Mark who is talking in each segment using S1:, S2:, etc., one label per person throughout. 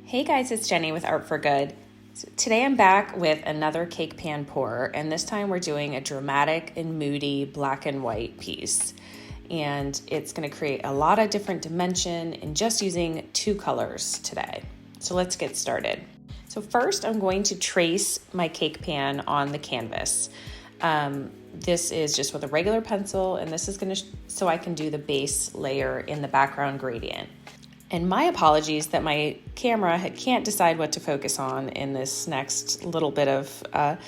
S1: Hey guys, it's Jenny with Art for Good. So today I'm back with another cake pan pour, and this time we're doing a dramatic and moody black and white piece. And it's going to create a lot of different dimension in just using two colors today. So let's get started. So first I'm going to trace my cake pan on the canvas. This is just with a regular pencil, and this is going to so I can do the base layer in the background gradient. And my apologies that my camera can't decide what to focus on in this next little bit of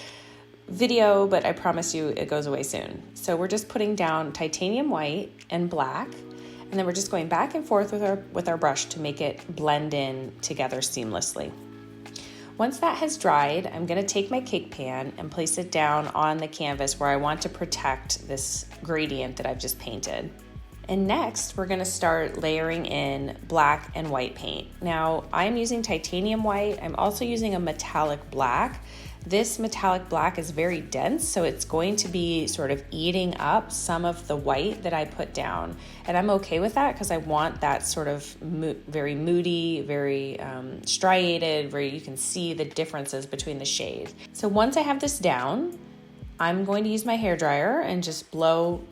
S1: video, but I promise you it goes away soon. So we're just putting down titanium white and black, and then we're just going back and forth with our brush to make it blend in together seamlessly. Once that has dried, I'm going to take my cake pan and place it down on the canvas where I want to protect this gradient that I've just painted. And next, we're gonna start layering in black and white paint. Now, I'm using titanium white. I'm also using a metallic black. This metallic black is very dense, so it's going to be sort of eating up some of the white that I put down. And I'm okay with that because I want that sort of very moody, very striated, where you can see the differences between the shades. So once I have this down, I'm going to use my hairdryer and just blow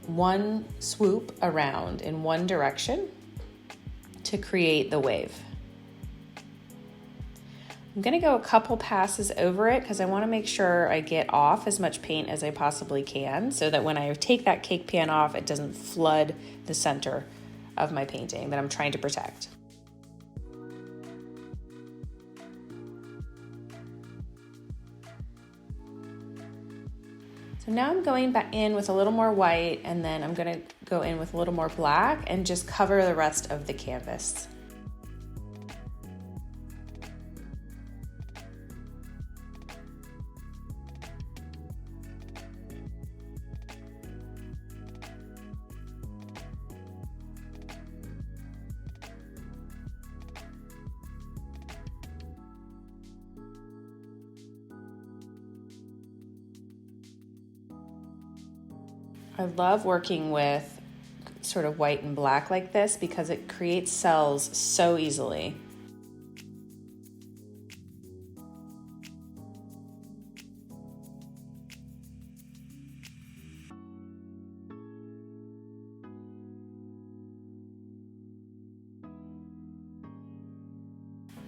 S1: one swoop around in one direction to create the wave. I'm going to go a couple passes over it because I want to make sure I get off as much paint as I possibly can so that when I take that cake pan off, it doesn't flood the center of my painting that I'm trying to protect. So now I'm going back in with a little more white, and then I'm going to go in with a little more black and just cover the rest of the canvas. I love working with sort of white and black like this because it creates cells so easily.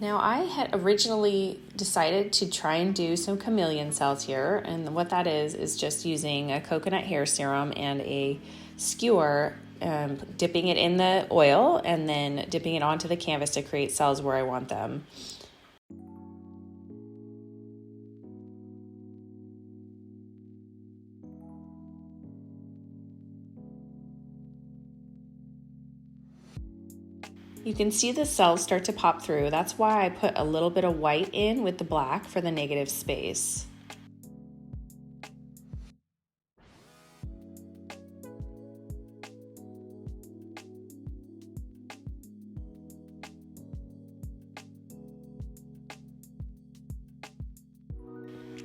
S1: Now I had originally decided to try and do some chameleon cells here, and what that is just using a coconut hair serum and a skewer, dipping it in the oil and then dipping it onto the canvas to create cells where I want them. You can see the cells start to pop through. That's why I put a little bit of white in with the black for the negative space.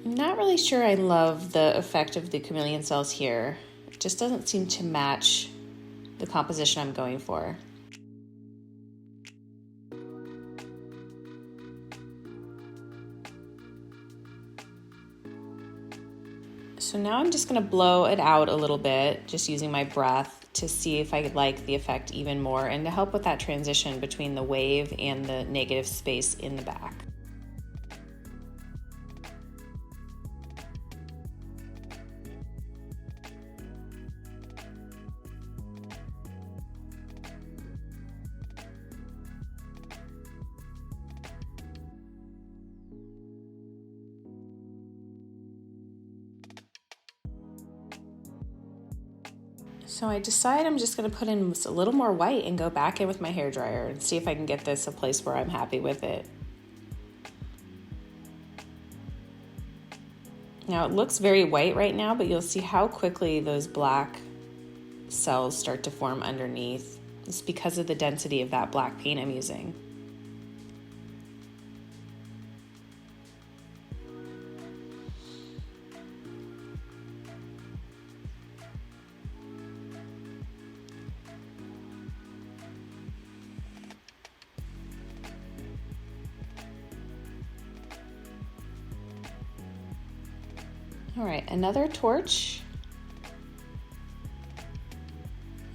S1: I'm not really sure I love the effect of the chameleon cells here. It just doesn't seem to match the composition I'm going for. So now I'm just going to blow it out a little bit, just using my breath to see if I like the effect even more and to help with that transition between the wave and the negative space in the back. So I decide I'm just going to put in a little more white and go back in with my hairdryer and see if I can get this a place where I'm happy with it. Now it looks very white right now, but you'll see how quickly those black cells start to form underneath. It's because of the density of that black paint I'm using. All right, another torch.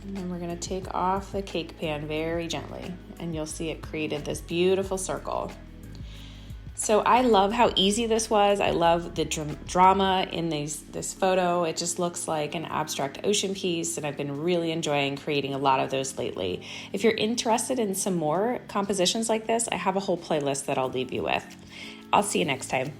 S1: And then we're gonna take off the cake pan very gently, and you'll see it created this beautiful circle. So I love how easy this was. I love the drama in this photo. It just looks like an abstract ocean piece, and I've been really enjoying creating a lot of those lately. If you're interested in some more compositions like this, I have a whole playlist that I'll leave you with. I'll see you next time.